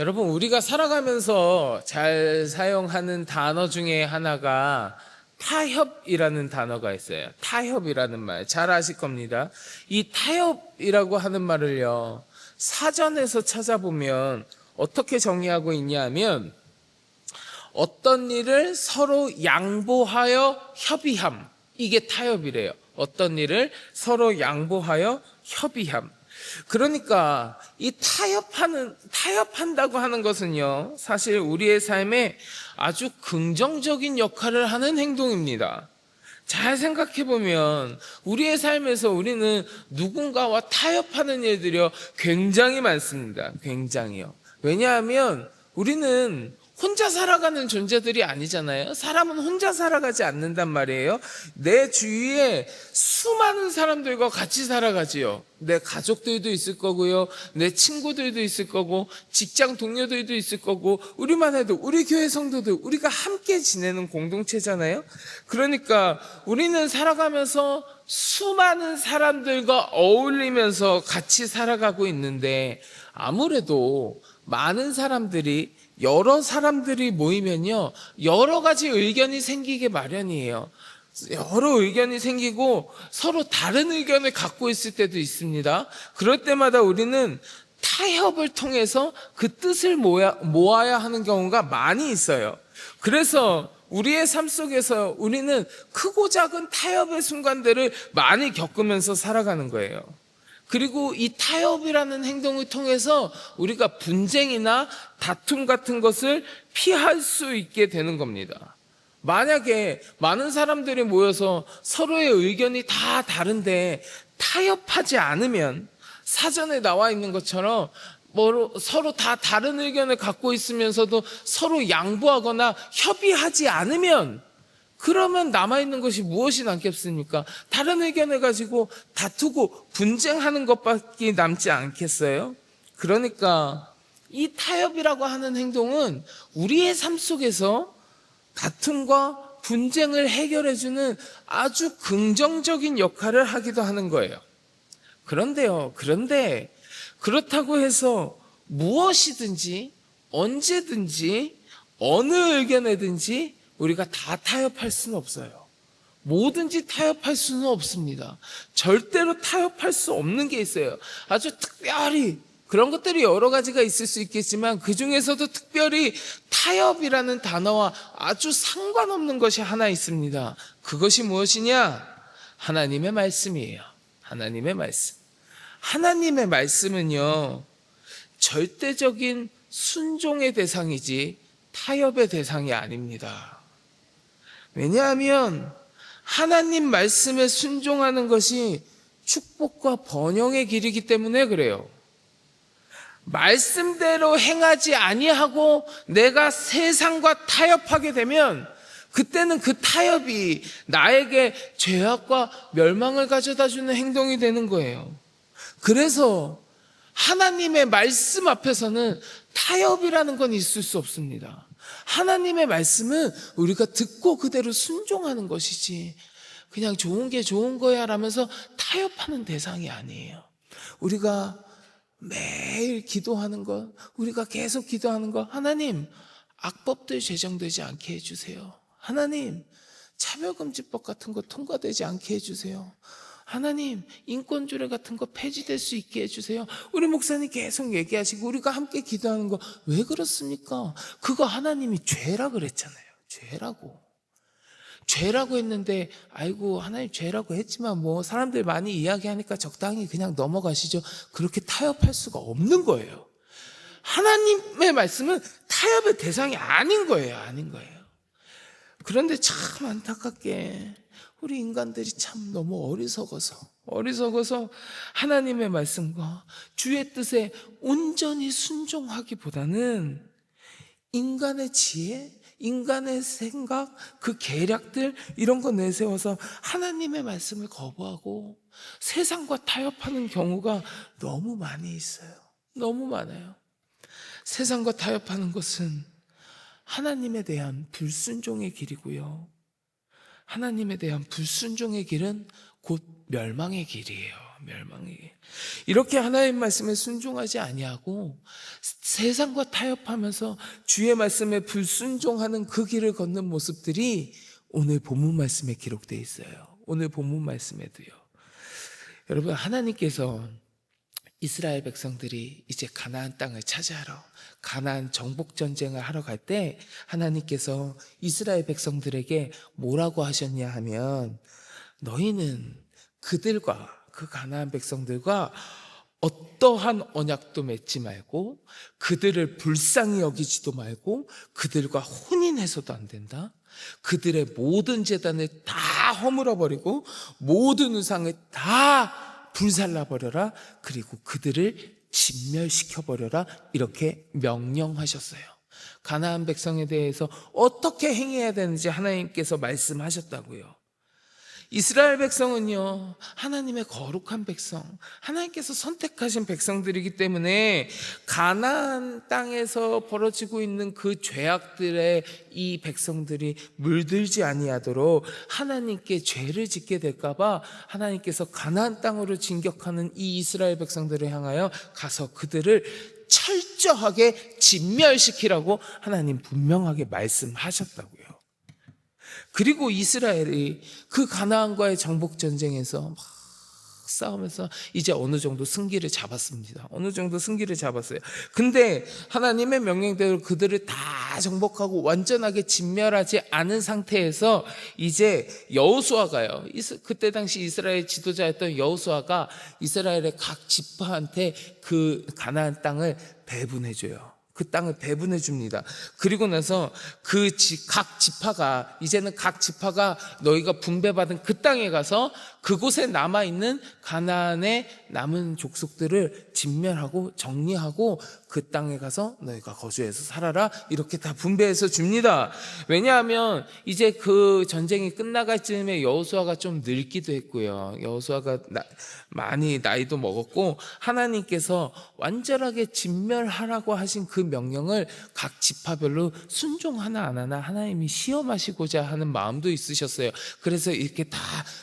여러분, 우리가 살아가면서 잘 사용하는 단어 중에 하나가 타협이라는 단어가 있어요. 타협이라는 말 잘 아실 겁니다. 이 타협이라고 하는 말을요, 사전에서 찾아보면 어떻게 정의하고 있냐 하면, 어떤 일을 서로 양보하여 협의함, 이게 타협이래요. 어떤 일을 서로 양보하여 협의함. 그러니까 이 타협한다고 하는 것은요, 사실 우리의 삶에 아주 긍정적인 역할을 하는 행동입니다. 잘 생각해 보면 우리의 삶에서 우리는 누군가와 타협하는 일들이 굉장히 많습니다. 굉장히요. 왜냐하면 우리는 혼자 살아가는 존재들이 아니잖아요. 사람은 혼자 살아가지 않는단 말이에요. 내 주위에 수많은 사람들과 같이 살아가지요. 내 가족들도 있을 거고요, 내 친구들도 있을 거고, 직장 동료들도 있을 거고, 우리만 해도 우리 교회 성도들, 우리가 함께 지내는 공동체잖아요. 그러니까 우리는 살아가면서 수많은 사람들과 어울리면서 같이 살아가고 있는데, 아무래도 많은 사람들이, 여러 사람들이 모이면요, 여러 가지 의견이 생기게 마련이에요. 여러 의견이 생기고 서로 다른 의견을 갖고 있을 때도 있습니다. 그럴 때마다 우리는 타협을 통해서 그 뜻을 모아야 하는 경우가 많이 있어요. 그래서 우리의 삶 속에서 우리는 크고 작은 타협의 순간들을 많이 겪으면서 살아가는 거예요. 그리고 이 타협이라는 행동을 통해서 우리가 분쟁이나 다툼 같은 것을 피할 수 있게 되는 겁니다. 만약에 많은 사람들이 모여서 서로의 의견이 다 다른데 타협하지 않으면, 사전에 나와 있는 것처럼 서로 다 다른 의견을 갖고 있으면서도 서로 양보하거나 협의하지 않으면, 그러면 남아있는 것이 무엇이 남겠습니까? 다른 의견을 가지고 다투고 분쟁하는 것밖에 남지 않겠어요? 그러니까 이 타협이라고 하는 행동은 우리의 삶 속에서 다툼과 분쟁을 해결해주는 아주 긍정적인 역할을 하기도 하는 거예요. 그런데 그렇다고 해서 무엇이든지 언제든지 어느 의견에든지 우리가 다 타협할 수는 없어요. 뭐든지 타협할 수는 없습니다. 절대로 타협할 수 없는 게 있어요. 아주 특별히 그런 것들이 여러 가지가 있을 수 있겠지만, 그 중에서도 특별히 타협이라는 단어와 아주 상관없는 것이 하나 있습니다. 그것이 무엇이냐? 하나님의 말씀이에요. 하나님의 말씀. 하나님의 말씀은요, 절대적인 순종의 대상이지 타협의 대상이 아닙니다. 왜냐하면 하나님 말씀에 순종하는 것이 축복과 번영의 길이기 때문에 그래요. 말씀대로 행하지 아니하고 내가 세상과 타협하게 되면, 그때는 그 타협이 나에게 죄악과 멸망을 가져다주는 행동이 되는 거예요. 그래서 하나님의 말씀 앞에서는 타협이라는 건 있을 수 없습니다. 하나님의 말씀은 우리가 듣고 그대로 순종하는 것이지, 그냥 좋은 게 좋은 거야 라면서 타협하는 대상이 아니에요. 우리가 매일 기도하는 것, 우리가 계속 기도하는 것, 하나님 악법들 제정되지 않게 해주세요. 하나님 차별금지법 같은 거 통과되지 않게 해주세요. 하나님 인권조례 같은 거 폐지될 수 있게 해주세요. 우리 목사님 계속 얘기하시고 우리가 함께 기도하는 거 왜 그렇습니까? 그거 하나님이 죄라 그랬잖아요. 죄라고 했는데, 아이고 하나님 죄라고 했지만 뭐 사람들 많이 이야기하니까 적당히 그냥 넘어가시죠. 그렇게 타협할 수가 없는 거예요. 하나님의 말씀은 타협의 대상이 아닌 거예요. 그런데 참 안타깝게 우리 인간들이 참 너무 어리석어서 하나님의 말씀과 주의 뜻에 온전히 순종하기보다는 인간의 지혜, 인간의 생각, 그 계략들 이런 거 내세워서 하나님의 말씀을 거부하고 세상과 타협하는 경우가 너무 많이 있어요. 너무 많아요. 세상과 타협하는 것은 하나님에 대한 불순종의 길이고요. 하나님에 대한 불순종의 길은 곧 멸망의 길이에요. 멸망의 길. 이렇게 하나님 말씀에 순종하지 아니하고 세상과 타협하면서 주의 말씀에 불순종하는 그 길을 걷는 모습들이 오늘 본문 말씀에 기록되어 있어요. 오늘 본문 말씀에도요. 여러분, 하나님께서 이스라엘 백성들이 이제 가나안 땅을 차지하러 가나안 정복 전쟁을 하러 갈 때 하나님께서 이스라엘 백성들에게 뭐라고 하셨냐 하면, 너희는 그들과, 그 가나안 백성들과 어떠한 언약도 맺지 말고 그들을 불쌍히 여기지도 말고 그들과 혼인해서도 안 된다. 그들의 모든 제단을 다 허물어버리고 모든 우상을 다 불살라버려라. 그리고 그들을 진멸시켜버려라. 이렇게 명령하셨어요. 가나안 백성에 대해서 어떻게 행해야 되는지 하나님께서 말씀하셨다고요. 이스라엘 백성은요, 하나님의 거룩한 백성, 하나님께서 선택하신 백성들이기 때문에 가나안 땅에서 벌어지고 있는 그 죄악들에 이 백성들이 물들지 아니하도록 하나님께 죄를 짓게 될까봐 하나님께서 가나안 땅으로 진격하는 이 이스라엘 백성들을 향하여 가서 그들을 철저하게 진멸시키라고 하나님 분명하게 말씀하셨다고요. 그리고 이스라엘이 그 가나안과의 정복 전쟁에서 막 싸우면서 이제 어느 정도 승기를 잡았습니다. 어느 정도 승기를 잡았어요. 근데 하나님의 명령대로 그들을 다 정복하고 완전하게 진멸하지 않은 상태에서 이제 여호수아가요. 그때 당시 이스라엘 지도자였던 여호수아가 이스라엘의 각 지파한테 그 가나안 땅을 배분해줘요. 그 땅을 배분해 줍니다. 그리고 나서 각 지파가, 이제는 각 지파가 너희가 분배받은 그 땅에 가서 그곳에 남아있는 가나안의 남은 족속들을 진멸하고 정리하고 그 땅에 가서 너희가 거주해서 살아라. 이렇게 다 분배해서 줍니다. 왜냐하면 이제 그 전쟁이 끝나갈 즈음에 여호수아가 좀 늙기도 했고요. 여호수아가 많이 나이도 먹었고 하나님께서 완전하게 진멸하라고 하신 그 명령을 각 지파별로 순종하나 안 하나 하나님이 시험하시고자 하는 마음도 있으셨어요. 그래서 이렇게 다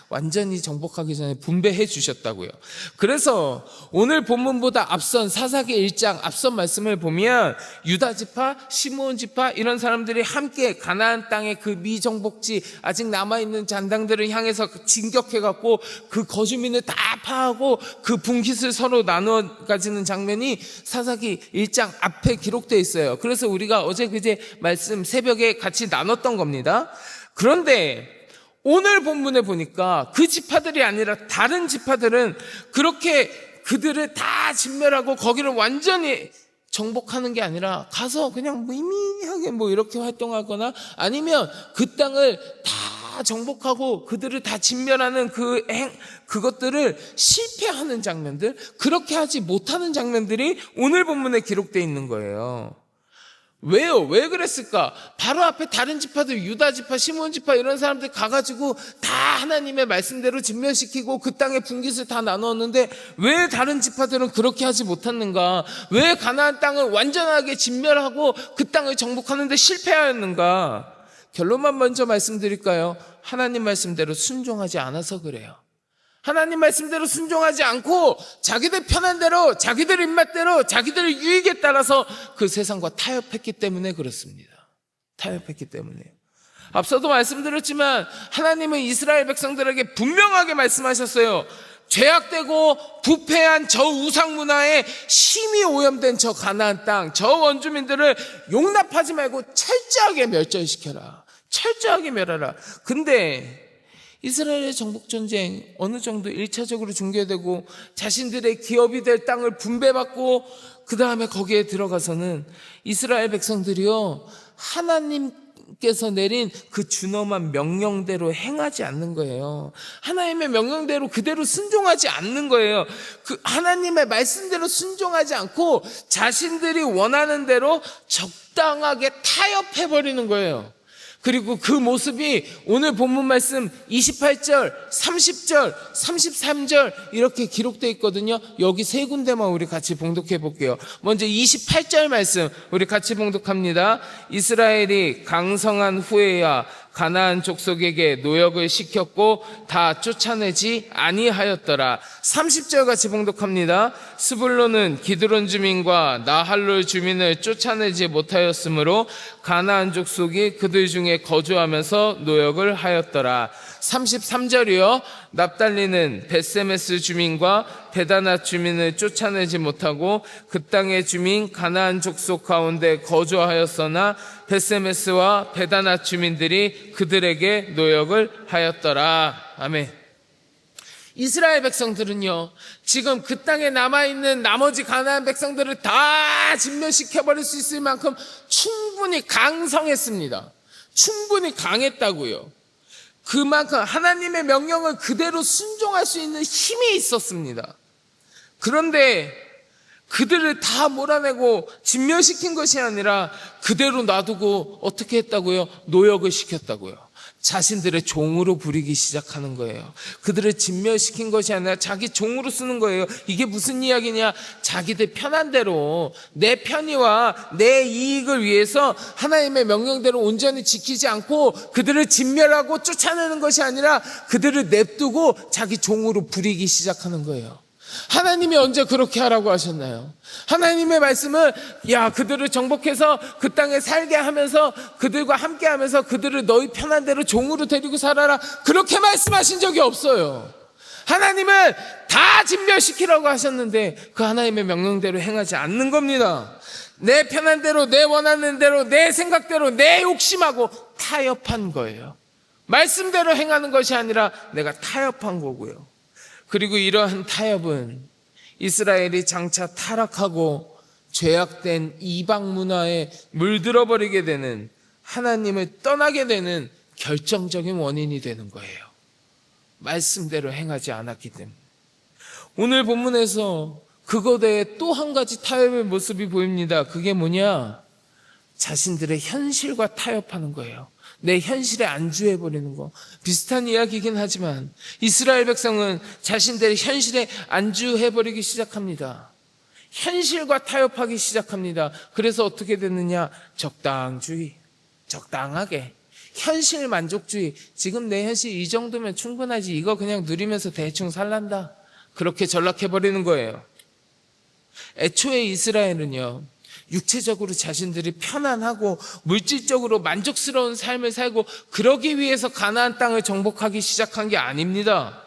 완전히 정복하기 전에 분배해 주셨다고요. 그래서 오늘 본문보다 앞선 사사기 1장 앞선 말씀을 보면 유다 지파, 시므온 지파 이런 사람들이 함께 가나안 땅의 그 미정복지 아직 남아있는 잔당들을 향해서 진격해갖고 그 거주민을 다 파하고 그 분깃을 서로 나누어 가지는 장면이 사사기 1장 앞에 기록되어 있어요. 그래서 우리가 어제 그제 말씀 새벽에 같이 나눴던 겁니다. 그런데 오늘 본문에 보니까 그 지파들이 아니라 다른 지파들은 그렇게 그들을 다 진멸하고 거기를 완전히 정복하는 게 아니라 가서 그냥 미미하게 이렇게 활동하거나 아니면 그 땅을 다 정복하고 그들을 다 진멸하는 그것들을 실패하는 장면들, 그렇게 하지 못하는 장면들이 오늘 본문에 기록되어 있는 거예요. 왜요? 왜 그랬을까? 바로 앞에 다른 지파들, 유다 지파, 시므온 지파 이런 사람들 가가지고 다 하나님의 말씀대로 진멸시키고 그 땅의 분깃을 다 나누었는데 왜 다른 지파들은 그렇게 하지 못했는가? 왜 가나안 땅을 완전하게 진멸하고 그 땅을 정복하는데 실패하였는가? 결론만 먼저 말씀드릴까요? 하나님 말씀대로 순종하지 않아서 그래요. 하나님 말씀대로 순종하지 않고 자기들 편한 대로, 자기들 입맛대로, 자기들의 유익에 따라서 그 세상과 타협했기 때문에 그렇습니다. 타협했기 때문에. 앞서도 말씀드렸지만 하나님은 이스라엘 백성들에게 분명하게 말씀하셨어요. 죄악되고 부패한 저 우상 문화에 심히 오염된 저 가나안 땅, 저 원주민들을 용납하지 말고 철저하게 멸절시켜라. 철저하게 멸하라. 근데 이스라엘의 정복전쟁 어느 정도 1차적으로 중개되고 자신들의 기업이 될 땅을 분배받고 그 다음에 거기에 들어가서는 이스라엘 백성들이요, 하나님께서 내린 그 준엄한 명령대로 행하지 않는 거예요. 하나님의 명령대로 그대로 순종하지 않는 거예요. 그 하나님의 말씀대로 순종하지 않고 자신들이 원하는 대로 적당하게 타협해버리는 거예요. 그리고 그 모습이 오늘 본문 말씀 28절, 30절, 33절 이렇게 기록되어 있거든요. 여기 세 군데만 우리 같이 봉독해 볼게요. 먼저 28절 말씀 우리 같이 봉독합니다. 이스라엘이 강성한 후에야 가나안 족속에게 노역을 시켰고 다 쫓아내지 아니하였더라. 30절 같이 봉독합니다. 스불론은 기드론 주민과 나할롤 주민을 쫓아내지 못하였으므로 가나안 족속이 그들 중에 거주하면서 노역을 하였더라. 33절이요. 납달리는 벳세메스 주민과 베다낫 주민을 쫓아내지 못하고 그 땅의 주민 가나안 족속 가운데 거주하였으나 벳세메스와 베다낫 주민들이 그들에게 노역을 하였더라. 아멘. 이스라엘 백성들은요, 지금 그 땅에 남아있는 나머지 가나안 백성들을 다 진멸시켜버릴 수 있을 만큼 충분히 강성했습니다. 충분히 강했다고요. 그만큼 하나님의 명령을 그대로 순종할 수 있는 힘이 있었습니다. 그런데 그들을 다 몰아내고 진멸시킨 것이 아니라 그대로 놔두고 어떻게 했다고요? 노역을 시켰다고요. 자신들의 종으로 부리기 시작하는 거예요. 그들을 진멸시킨 것이 아니라 자기 종으로 쓰는 거예요. 이게 무슨 이야기냐? 자기들 편한 대로 내 편의와 내 이익을 위해서 하나님의 명령대로 온전히 지키지 않고 그들을 진멸하고 쫓아내는 것이 아니라 그들을 냅두고 자기 종으로 부리기 시작하는 거예요. 하나님이 언제 그렇게 하라고 하셨나요? 하나님의 말씀은 그들을 정복해서 그 땅에 살게 하면서 그들과 함께 하면서 그들을 너희 편한 대로 종으로 데리고 살아라, 그렇게 말씀하신 적이 없어요. 하나님은 다 진멸시키라고 하셨는데 그 하나님의 명령대로 행하지 않는 겁니다. 내 편한 대로, 내 원하는 대로, 내 생각대로, 내 욕심하고 타협한 거예요. 말씀대로 행하는 것이 아니라 내가 타협한 거고요. 그리고 이러한 타협은 이스라엘이 장차 타락하고 죄악된 이방 문화에 물들어버리게 되는, 하나님을 떠나게 되는 결정적인 원인이 되는 거예요. 말씀대로 행하지 않았기 때문에. 오늘 본문에서 그것에 또 한 가지 타협의 모습이 보입니다. 그게 뭐냐? 자신들의 현실과 타협하는 거예요. 내 현실에 안주해버리는 거. 비슷한 이야기이긴 하지만 이스라엘 백성은 자신들의 현실에 안주해버리기 시작합니다. 현실과 타협하기 시작합니다. 그래서 어떻게 됐느냐? 적당주의, 적당하게, 현실 만족주의. 지금 내 현실 이 정도면 충분하지, 이거 그냥 누리면서 대충 살란다, 그렇게 전락해버리는 거예요. 애초에 이스라엘은요, 육체적으로 자신들이 편안하고 물질적으로 만족스러운 삶을 살고 그러기 위해서 가나안 땅을 정복하기 시작한 게 아닙니다.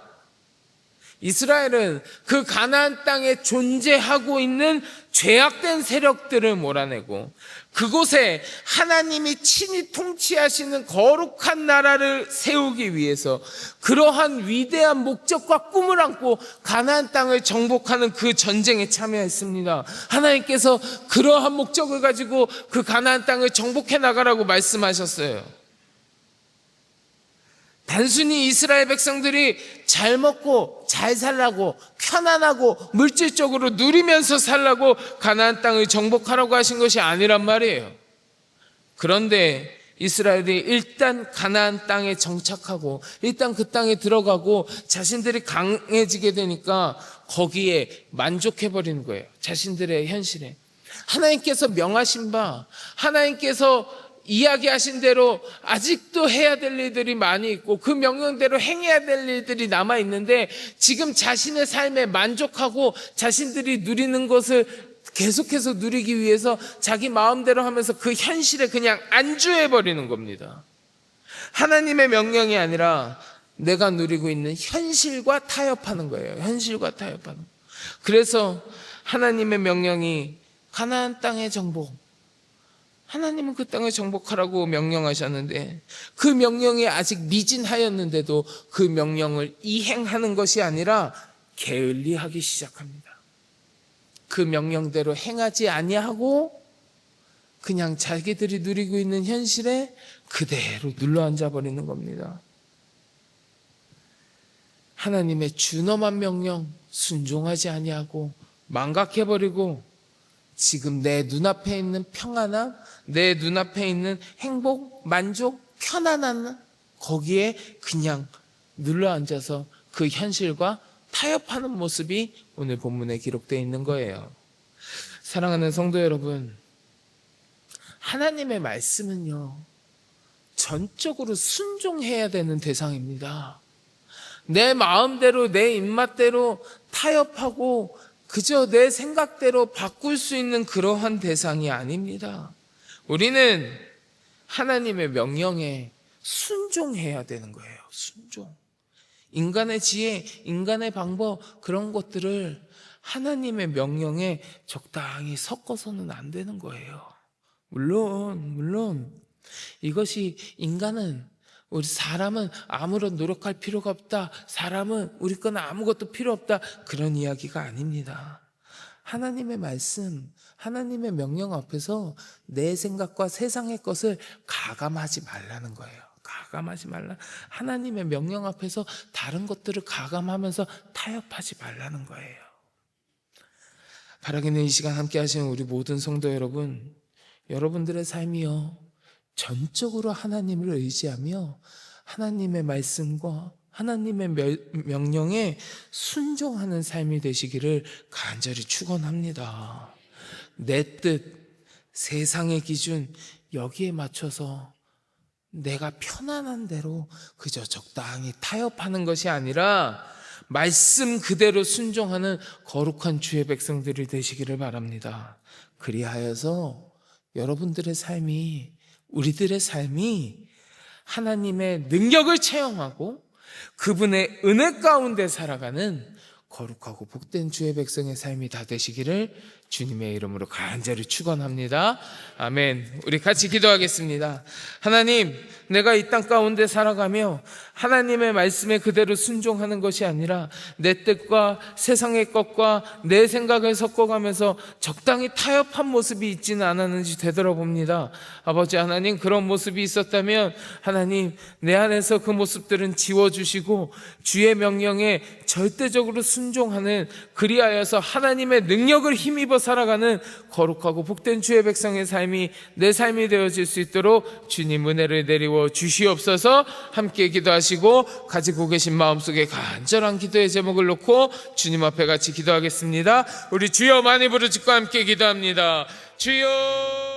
이스라엘은 그 가나안 땅에 존재하고 있는 죄악된 세력들을 몰아내고 그곳에 하나님이 친히 통치하시는 거룩한 나라를 세우기 위해서 그러한 위대한 목적과 꿈을 안고 가나안 땅을 정복하는 그 전쟁에 참여했습니다. 하나님께서 그러한 목적을 가지고 그 가나안 땅을 정복해 나가라고 말씀하셨어요. 단순히 이스라엘 백성들이 잘 먹고 잘 살라고, 편안하고 물질적으로 누리면서 살라고 가나안 땅을 정복하라고 하신 것이 아니란 말이에요. 그런데 이스라엘이 일단 가나안 땅에 정착하고 일단 그 땅에 들어가고 자신들이 강해지게 되니까 거기에 만족해버리는 거예요. 자신들의 현실에. 하나님께서 명하신 바, 하나님께서 이야기하신 대로 아직도 해야 될 일들이 많이 있고 그 명령대로 행해야 될 일들이 남아있는데 지금 자신의 삶에 만족하고 자신들이 누리는 것을 계속해서 누리기 위해서 자기 마음대로 하면서 그 현실에 그냥 안주해버리는 겁니다. 하나님의 명령이 아니라 내가 누리고 있는 현실과 타협하는 거예요. 현실과 타협하는 거. 그래서 하나님의 명령이 가나안 땅의 정복, 하나님은 그 땅을 정복하라고 명령하셨는데 그 명령이 아직 미진하였는데도 그 명령을 이행하는 것이 아니라 게을리하기 시작합니다. 그 명령대로 행하지 아니하고 그냥 자기들이 누리고 있는 현실에 그대로 눌러앉아 버리는 겁니다. 하나님의 준엄한 명령 순종하지 아니하고 망각해버리고 지금 내 눈앞에 있는 평안함, 내 눈앞에 있는 행복, 만족, 편안함, 거기에 그냥 눌러앉아서 그 현실과 타협하는 모습이 오늘 본문에 기록되어 있는 거예요. 사랑하는 성도 여러분, 하나님의 말씀은요, 전적으로 순종해야 되는 대상입니다. 내 마음대로 내 입맛대로 타협하고 그저 내 생각대로 바꿀 수 있는 그러한 대상이 아닙니다. 우리는 하나님의 명령에 순종해야 되는 거예요. 순종. 인간의 지혜, 인간의 방법, 그런 것들을 하나님의 명령에 적당히 섞어서는 안 되는 거예요. 물론 이것이 우리 사람은 아무런 노력할 필요가 없다. 사람은 우리 건 아무것도 필요 없다. 그런 이야기가 아닙니다. 하나님의 말씀, 하나님의 명령 앞에서 내 생각과 세상의 것을 가감하지 말라는 거예요. 가감하지 말라. 하나님의 명령 앞에서 다른 것들을 가감하면서 타협하지 말라는 거예요. 바라기는 이 시간 함께 하시는 우리 모든 성도 여러분, 여러분들의 삶이요 전적으로 하나님을 의지하며 하나님의 말씀과 하나님의 명령에 순종하는 삶이 되시기를 간절히 축원합니다. 내 뜻, 세상의 기준 여기에 맞춰서 내가 편안한 대로 그저 적당히 타협하는 것이 아니라 말씀 그대로 순종하는 거룩한 주의 백성들이 되시기를 바랍니다. 그리하여서 여러분들의 삶이, 우리들의 삶이 하나님의 능력을 체험하고 그분의 은혜 가운데 살아가는 거룩하고 복된 주의 백성의 삶이 다 되시기를 주님의 이름으로 간절히 축원합니다. 아멘. 우리 같이 기도하겠습니다. 하나님, 내가 이 땅 가운데 살아가며 하나님의 말씀에 그대로 순종하는 것이 아니라 내 뜻과 세상의 것과 내 생각을 섞어가면서 적당히 타협한 모습이 있지는 않았는지 되돌아봅니다. 아버지 하나님, 그런 모습이 있었다면 하나님, 내 안에서 그 모습들은 지워주시고 주의 명령에 절대적으로 순종하는, 그리하여서 하나님의 능력을 힘입어 살아가는 거룩하고 복된 주의 백성의 삶이 내 삶이 되어질 수 있도록 주님 은혜를 내리워 주시옵소서. 함께 기도하시고 가지고 계신 마음속에 간절한 기도의 제목을 놓고 주님 앞에 같이 기도하겠습니다. 우리 주여 많이 부르짖고 함께 기도합니다. 주여.